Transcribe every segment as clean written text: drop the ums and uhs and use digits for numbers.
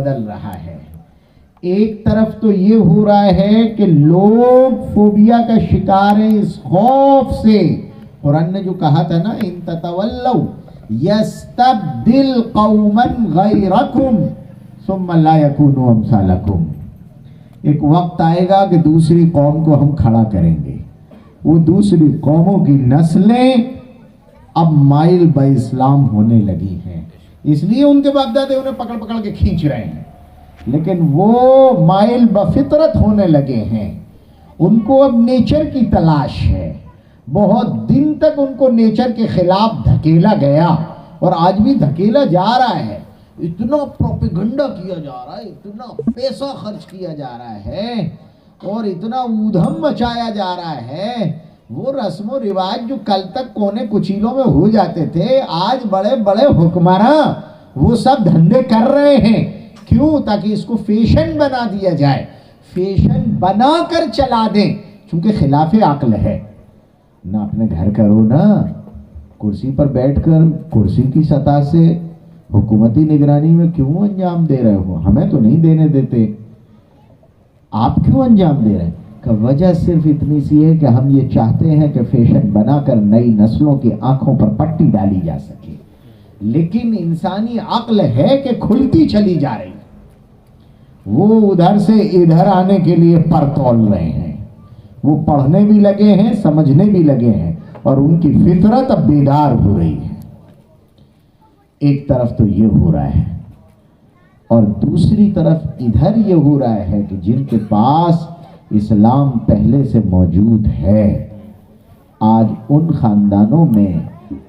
بدل رہا ہے. ایک طرف تو یہ ہو رہا ہے کہ لوگ فوبیا کا شکار ہیں اس خوف سے. قرآن نے جو کہا تھا نا ان تتولوا یستبدل قوما غیرکم ثم لا یکونوا امثالکم. ایک وقت آئے گا کہ دوسری قوم کو ہم کھڑا کریں گے. وہ دوسری قوموں کی نسلیں اب مائل با اسلام ہونے لگی ہیں. اس لیے ان کے باپ دادے انہیں پکڑ پکڑ کے کھینچ رہے ہیں، لیکن وہ مائل بفطرت ہونے لگے ہیں. ان کو اب نیچر کی تلاش ہے. بہت دن تک ان کو نیچر کے خلاف دھکیلا گیا اور آج بھی دھکیلا جا رہا ہے. اتنا پروپیگنڈا کیا جا رہا ہے، اتنا پیسہ خرچ کیا جا رہا ہے اور اتنا اودھم مچایا جا رہا ہے. وہ رسم و رواج جو کل تک کونے کچیلوں میں ہو جاتے تھے، آج بڑے بڑے حکمراں وہ سب دھندے کر رہے ہیں. کیوں؟ تاکہ اس کو فیشن بنا دیا جائے، فیشن بنا کر چلا دیں. چونکہ خلاف عقل ہے. نہ اپنے گھر کرو، نہ کرسی پر بیٹھ کر کرسی کی سطح سے حکومتی نگرانی میں کیوں انجام دے رہے ہو؟ ہمیں تو نہیں دینے دیتے، آپ کیوں انجام دے رہے ہیں؟ کہ وجہ صرف اتنی سی ہے کہ ہم یہ چاہتے ہیں کہ فیشن بنا کر نئی نسلوں کی آنکھوں پر پٹی ڈالی جا سکے. لیکن انسانی عقل ہے کہ کھلتی چلی جا رہی. وہ ادھر سے ادھر آنے کے لیے پر تول رہے ہیں. وہ پڑھنے بھی لگے ہیں، سمجھنے بھی لگے ہیں، اور ان کی فطرت اب بیدار ہو رہی ہے. ایک طرف تو یہ ہو رہا ہے، اور دوسری طرف ادھر یہ ہو رہا ہے کہ جن کے پاس اسلام پہلے سے موجود ہے، آج ان خاندانوں میں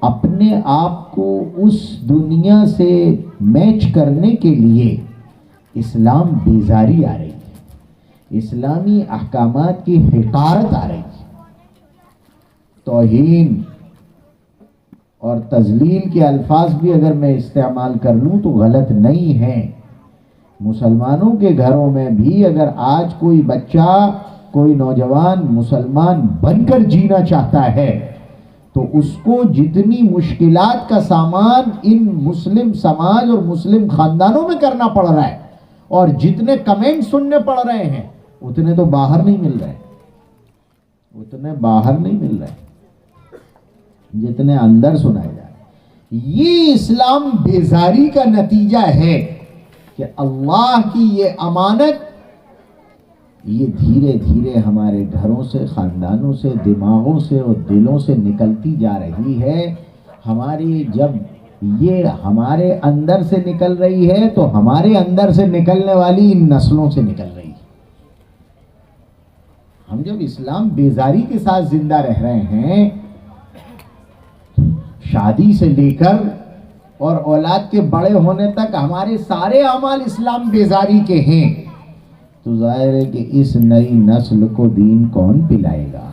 اپنے آپ کو اس دنیا سے میچ کرنے کے لیے اسلام بیزاری آ رہی ہے، اسلامی احکامات کی حقارت آ رہی ہے. توہین اور تذلیل کے الفاظ بھی اگر میں استعمال کر لوں تو غلط نہیں ہیں. مسلمانوں کے گھروں میں بھی اگر آج کوئی بچہ، کوئی نوجوان مسلمان بن کر جینا چاہتا ہے تو اس کو جتنی مشکلات کا سامان ان مسلم سماج اور مسلم خاندانوں میں کرنا پڑ رہا ہے اور جتنے کمنٹ سننے پڑ رہے ہیں اتنے تو باہر نہیں مل رہے، اتنے باہر نہیں مل رہے جتنے اندر سنائے جا رہے. یہ اسلام بیزاری کا نتیجہ ہے کہ اللہ کی یہ امانت یہ دھیرے دھیرے ہمارے گھروں سے، خاندانوں سے، دماغوں سے اور دلوں سے نکلتی جا رہی ہے. ہماری جب یہ ہمارے اندر سے نکل رہی ہے تو ہمارے اندر سے نکلنے والی ان نسلوں سے نکل رہی ہے. ہم جب اسلام بیزاری کے ساتھ زندہ رہ رہے ہیں، شادی سے لے کر اور اولاد کے بڑے ہونے تک ہمارے سارے اعمال اسلام بیزاری کے ہیں، تو ظاہر ہے کہ اس نئی نسل کو دین کون پلائے گا؟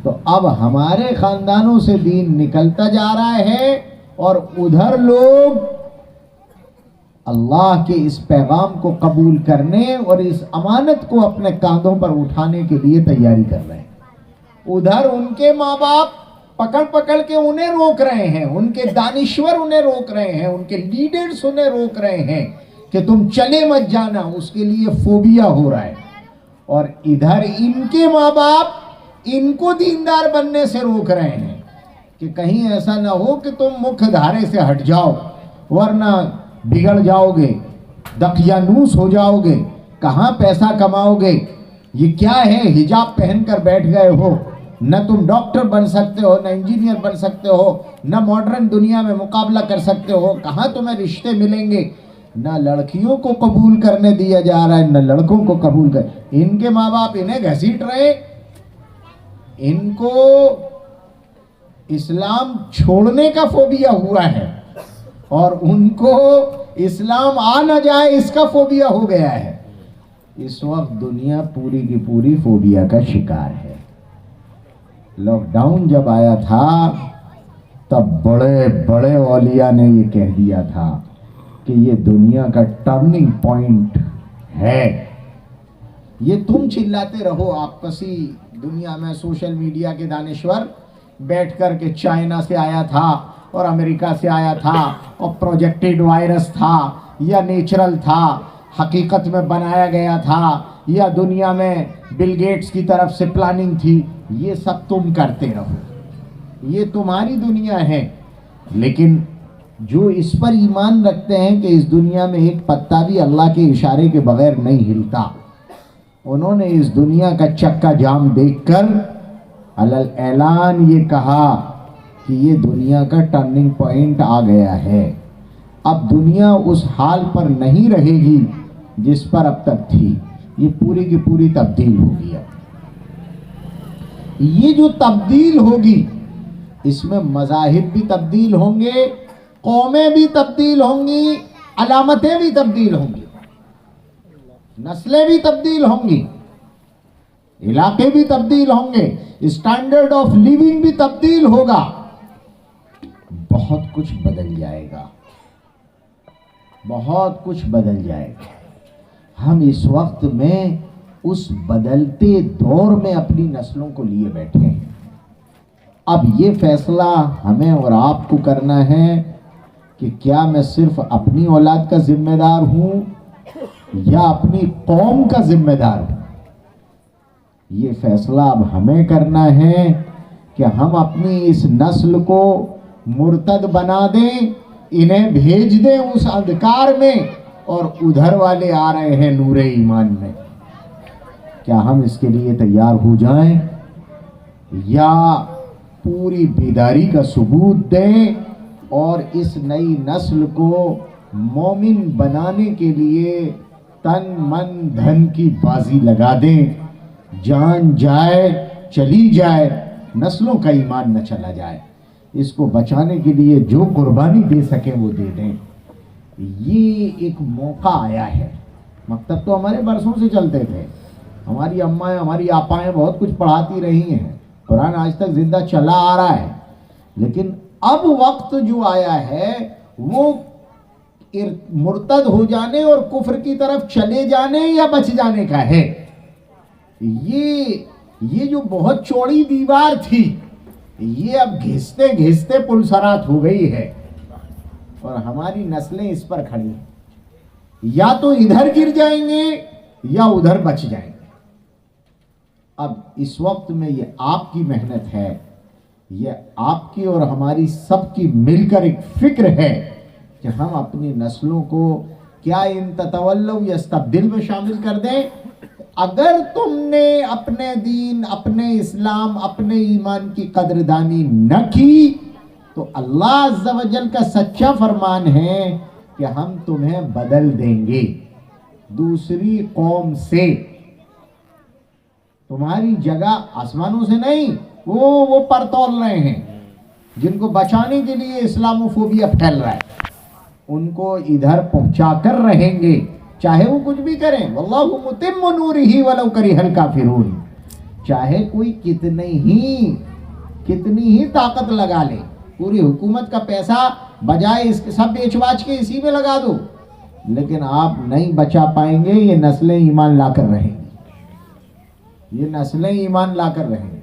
تو اب ہمارے خاندانوں سے دین نکلتا جا رہا ہے اور ادھر لوگ اللہ کے اس پیغام کو قبول کرنے اور اس امانت کو اپنے کاندھوں پر اٹھانے کے لیے تیاری کر رہے ہیں. ادھر ان کے ماں باپ پکڑ پکڑ کے انہیں روک رہے ہیں، ان کے دانشور انہیں روک رہے ہیں، ان کے لیڈرز انہیں روک رہے ہیں کہ تم چلے مت جانا، اس کے لیے فوبیا ہو رہا ہے. اور ادھر ان کے ماں باپ ان کو دیندار بننے سے روک رہے ہیں کہ کہیں ایسا نہ ہو کہ تم مکھ دھارے سے ہٹ جاؤ ورنہ بگڑ جاؤ گے، دقیانوس ہو جاؤ گے، کہاں پیسہ کماؤ گے؟ یہ کیا ہے؟ حجاب پہن کر بیٹھ گئے ہو، نہ تم ڈاکٹر بن سکتے ہو، نہ انجینئر بن سکتے ہو، نہ ماڈرن دنیا میں مقابلہ کر سکتے ہو. کہاں تمہیں رشتے ملیں گے؟ نہ لڑکیوں کو قبول کرنے دیا جا رہا ہے نہ لڑکوں کو قبول کر. ان کے ماں باپ انہیں گھسیٹ رہے، ان کو اسلام چھوڑنے کا فوبیا ہوا ہے اور ان کو اسلام آ نہ جائے اس کا فوبیا ہو گیا ہے. اس وقت دنیا پوری کی پوری فوبیا کا شکار ہے. لاک ڈاؤن جب آیا تھا تب بڑے بڑے اولیاء نے یہ کہہ دیا تھا کہ یہ دنیا کا ٹرننگ پوائنٹ ہے. یہ تم چلاتے رہو آپسی دنیا میں، سوشل میڈیا کے دانشور بیٹھ کر کے چائنا سے آیا تھا اور امریکہ سے آیا تھا اور پروجیکٹڈ وائرس تھا، یا نیچرل تھا، حقیقت میں بنایا گیا تھا، یا دنیا میں بل گیٹس کی طرف سے پلاننگ تھی، یہ سب تم کرتے رہو، یہ تمہاری دنیا ہے. لیکن جو اس پر ایمان رکھتے ہیں کہ اس دنیا میں ایک پتا بھی اللہ کے اشارے کے بغیر نہیں ہلتا، انہوں نے اس دنیا کا چکا جام دیکھ کر علل اعلان یہ کہا کہ یہ دنیا کا ٹرننگ پوائنٹ آ گیا ہے، اب دنیا اس حال پر نہیں رہے گی جس پر اب تک تھی، یہ پوری کی پوری تبدیل ہوگی. اب یہ جو تبدیل ہوگی اس میں مذاہب بھی تبدیل ہوں گے، قومیں بھی تبدیل ہوں گی، علامتیں بھی تبدیل ہوں گی، نسلیں بھی تبدیل ہوں گی، علاقے بھی تبدیل ہوں گے، اسٹینڈرڈ آف لیونگ بھی تبدیل ہوگا، بہت کچھ بدل جائے گا، بہت کچھ بدل جائے گا. ہم اس وقت میں اس بدلتے دور میں اپنی نسلوں کو لیے بیٹھے ہیں. اب یہ فیصلہ ہمیں اور آپ کو کرنا ہے کہ کیا میں صرف اپنی اولاد کا ذمہ دار ہوں یا اپنی قوم کا ذمہ دار ہوں. یہ فیصلہ اب ہمیں کرنا ہے کہ ہم اپنی اس نسل کو مرتد بنا دیں، انہیں بھیج دیں اس اندھکار میں، اور ادھر والے آ رہے ہیں نور ایمان میں. کیا ہم اس کے لیے تیار ہو جائیں یا پوری بیداری کا ثبوت دیں اور اس نئی نسل کو مومن بنانے کے لیے تن من دھن کی بازی لگا دیں، جان جائے چلی جائے، نسلوں کا ایمان نہ چلا جائے، اس کو بچانے کے لیے جو قربانی دے سکیں وہ دے دیں. یہ ایک موقع آیا ہے. مکتب تو ہمارے برسوں سے چلتے تھے، ہماری امائیں ہماری آپائیں بہت کچھ پڑھاتی رہی ہیں، قرآن آج تک زندہ چلا آ رہا ہے، لیکن اب وقت جو آیا ہے وہ مرتد ہو جانے اور کفر کی طرف چلے جانے یا بچ جانے کا ہے. یہ جو بہت چوڑی دیوار تھی یہ اب گھستے گھستے پلسرات ہو گئی ہے، اور ہماری نسلیں اس پر کھڑی ہیں، یا تو ادھر گر جائیں گے یا ادھر بچ جائیں گے. اب اس وقت میں یہ آپ کی محنت ہے، یہ آپ کی اور ہماری سب کی مل کر ایک فکر ہے کہ ہم اپنی نسلوں کو کیا ان تتولوا یستبدل میں شامل کر دیں. اگر تم نے اپنے دین، اپنے اسلام، اپنے ایمان کی قدردانی نہ کی تو اللہ عز و جل کا سچا فرمان ہے کہ ہم تمہیں بدل دیں گے دوسری قوم سے. تمہاری جگہ آسمانوں سے نہیں، وہ پر تول رہے ہیں جن کو بچانے کے لیے اسلاموفوبیا پھیل رہا ہے، ان کو ادھر پہنچا کر رہیں گے چاہے وہ کچھ بھی کریں. واللہ متم نورہ ولو کرہ الکافرون. چاہے کوئی کتنی ہی طاقت لگا لے، پوری حکومت کا پیسہ بجائے اس کے سب بیچ باچ کے اسی میں لگا دو، لیکن آپ نہیں بچا پائیں گے. یہ نسلیں ایمان لا کر رہیں گی، یہ نسلیں ایمان لا کر رہیں گی.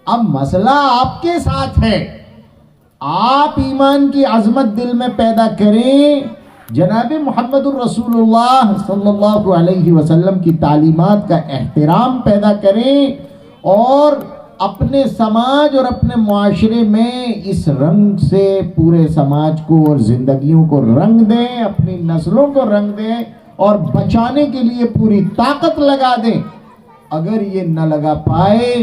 اب مسئلہ آپ کے ساتھ ہے، آپ ایمان کی عظمت دل میں پیدا کریں، جناب محمد الرسول اللہ صلی اللہ علیہ وسلم کی تعلیمات کا احترام پیدا کریں، اور اپنے سماج اور اپنے معاشرے میں اس رنگ سے پورے سماج کو اور زندگیوں کو رنگ دیں، اپنی نسلوں کو رنگ دیں اور بچانے کے لیے پوری طاقت لگا دیں. اگر یہ نہ لگا پائے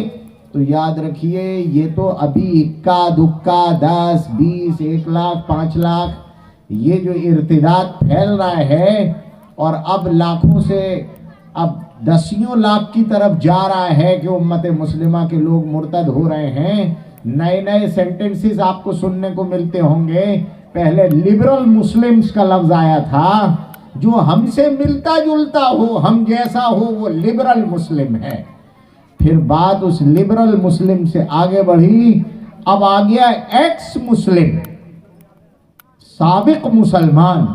تو یاد رکھیے یہ تو ابھی اکا دکا 10 20 1 لاکھ 5 لاکھ یہ جو ارتداد پھیل رہا ہے، اور اب لاکھوں سے اب 10 لاکھ کی طرف جا رہا ہے کہ امت مسلمہ کے لوگ مرتد ہو رہے ہیں. نئے نئے سینٹنسز آپ کو سننے کو ملتے ہوں گے. پہلے لبرل مسلمز کا لفظ آیا تھا، جو ہم سے ملتا جلتا ہو، ہم جیسا ہو وہ لبرل مسلم ہے. پھر بات اس لبرل مسلم سے آگے بڑھی، اب آ گیا ایکس مسلم، سابق مسلمان.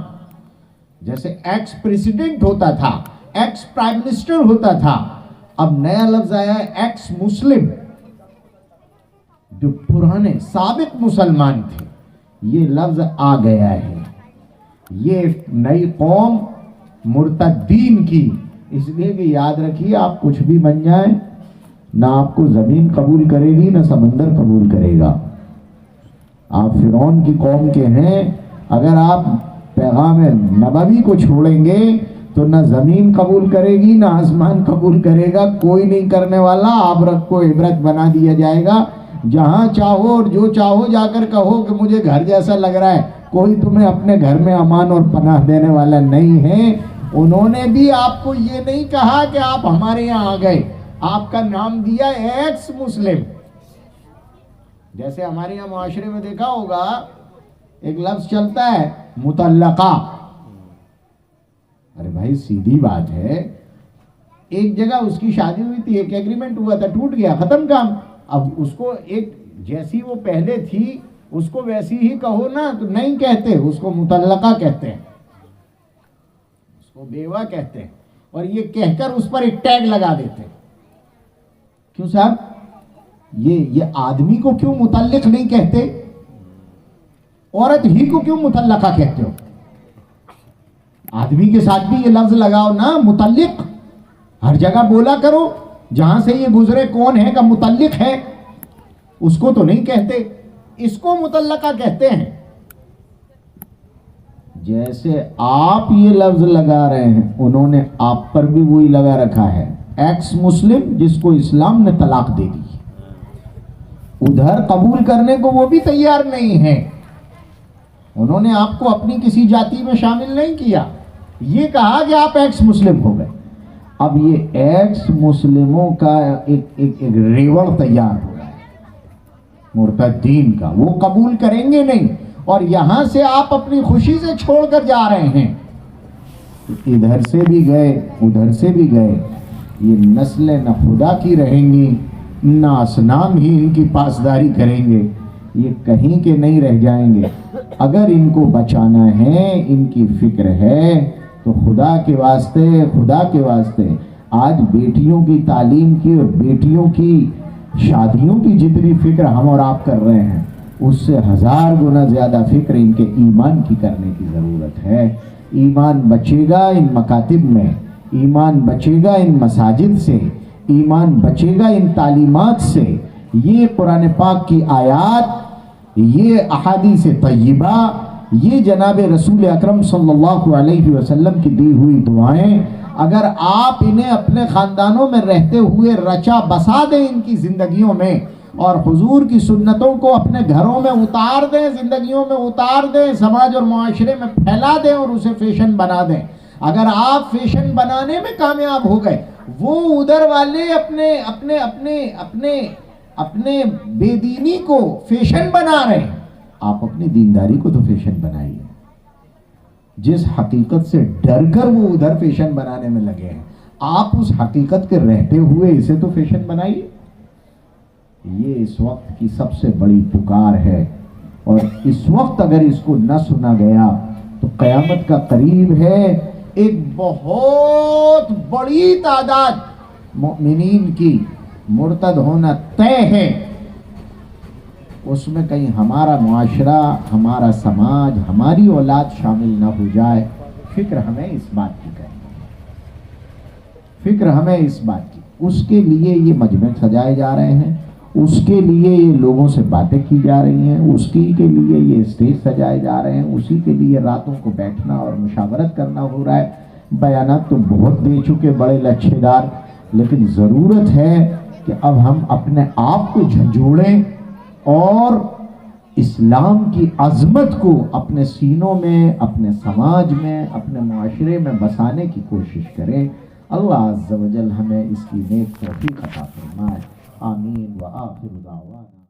جیسے ایکس پریزیڈنٹ ہوتا تھا، ایکس پرائم منسٹر ہوتا تھا، اب نیا لفظ آیا ہے ایکس مسلم. جو پرانے سابق مسلمان تھے یہ لفظ آ گیا ہے. یہ نئی قوم مرتدین کی، اس لیے کہ یاد رکھیے آپ کچھ بھی بن جائیں، نہ آپ کو زمین قبول کرے گی نہ سمندر قبول کرے گا. آپ فرعون کی قوم کے ہیں، اگر آپ پیغام نبوی کو چھوڑیں گے تو نہ زمین قبول کرے گی نہ آسمان قبول کرے گا، کوئی نہیں کرنے والا. آپ رب کو عبرت بنا دیا جائے گا. جہاں چاہو اور جو چاہو جا کر کہو کہ مجھے گھر جیسا لگ رہا ہے، کوئی تمہیں اپنے گھر میں امان اور پناہ دینے والا نہیں ہے. انہوں نے بھی آپ کو یہ نہیں کہا کہ آپ ہمارے یہاں آ گئے، آپ کا نام دیا ایکس مسلم. جیسے ہمارے یہاں معاشرے میں دیکھا ہوگا ایک لفظ چلتا ہے مطلقہ. ارے بھائی سیدھی بات ہے، ایک جگہ اس کی شادی ہوئی تھی، ایک ایگریمنٹ ہوا تھا، ٹوٹ گیا، ختم کام. اب اس کو ایک جیسی وہ پہلے تھی اس کو ویسی ہی کہو نا، تو نہیں کہتے، اس کو مطلقہ کہتے ہیں، اس کو بیوہ کہتے ہیں، اور یہ کہہ کر اس پر ایک ٹیگ لگا دیتے ہیں. کیوں صاحب؟ یہ آدمی کو کیوں متعلق نہیں کہتے؟ عورت ہی کو کیوں مطلقہ کہتے ہو؟ آدمی کے ساتھ بھی یہ لفظ لگاؤ نا، متعلق. ہر جگہ بولا کرو جہاں سے یہ گزرے کون ہے کا متعلق ہے، اس کو تو نہیں کہتے، اس کو متعلقہ کہتے ہیں. جیسے آپ یہ لفظ لگا رہے ہیں انہوں نے آپ پر بھی وہی لگا رکھا ہے، ایکس مسلم، جس کو اسلام نے طلاق دے دی. ادھر قبول کرنے کو وہ بھی تیار نہیں ہے. انہوں نے آپ کو اپنی کسی جاتی میں شامل نہیں کیا، یہ کہا کہ آپ ایکس مسلم ہو گئے. اب یہ ایکس مسلموں کا ایک ریوڑ تیار ہو رہا ہے مرتدین کا، وہ قبول کریں گے نہیں، اور یہاں سے آپ اپنی خوشی سے چھوڑ کر جا رہے ہیں. ادھر سے بھی گئے ادھر سے بھی گئے، یہ نسلیں نہ خدا کی رہیں گی نہ اصنام ہی ان کی پاسداری کریں گے، یہ کہیں کے نہیں رہ جائیں گے. اگر ان کو بچانا ہے، ان کی فکر ہے، تو خدا کے واسطے آج بیٹیوں کی تعلیم کی اور بیٹیوں کی شادیوں کی جتنی فکر ہم اور آپ کر رہے ہیں، اس سے 1000 گنا زیادہ فکر ان کے ایمان کی کرنے کی ضرورت ہے. ایمان بچے گا ان مکاتب میں، ایمان بچے گا ان مساجد سے، ایمان بچے گا ان تعلیمات سے. یہ قرآن پاک کی آیات، یہ احادیث طیبہ، یہ جناب رسول اکرم صلی اللہ علیہ وسلم کی دی ہوئی دعائیں، اگر آپ انہیں اپنے خاندانوں میں رہتے ہوئے رچا بسا دیں ان کی زندگیوں میں، اور حضور کی سنتوں کو اپنے گھروں میں اتار دیں، زندگیوں میں اتار دیں، سماج اور معاشرے میں پھیلا دیں اور اسے فیشن بنا دیں. اگر آپ فیشن بنانے میں کامیاب ہو گئے، وہ ادھر والے اپنے بے دینی کو فیشن بنا رہے ہیں، آپ اپنی دینداری کو تو فیشن بنائیے. جس حقیقت سے ڈر کر وہ ادھر فیشن بنانے میں لگے ہیں، آپ اس حقیقت کے رہتے ہوئے اسے تو فیشن بنائیے. یہ اس وقت کی سب سے بڑی پکار ہے، اور اس وقت اگر اس کو نہ سنا گیا تو قیامت کا قریب ہے. ایک بہت بڑی تعداد مومنین کی مرتد ہونا طے ہے. اس میں کہیں ہمارا معاشرہ، ہمارا سماج، ہماری اولاد شامل نہ ہو جائے. فکر ہمیں اس بات کی اس کے لیے یہ مجمع سجائے جا رہے ہیں، اس کے لیے یہ لوگوں سے باتیں کی جا رہی ہیں، اس کے لیے یہ اسٹیج سجائے جا رہے ہیں، اسی کے لیے راتوں کو بیٹھنا اور مشاورت کرنا ہو رہا ہے. بیانات تو بہت دے چکے بڑے لچھے دار، لیکن ضرورت ہے کہ اب ہم اپنے آپ کو جھنجھوڑیں اور اسلام کی عظمت کو اپنے سینوں میں، اپنے سماج میں، اپنے معاشرے میں بسانے کی کوشش کریں. اللہ عز و جل ہمیں اس کی نیک توفیق عطا فرمائے. آمین. وآخر دعوانا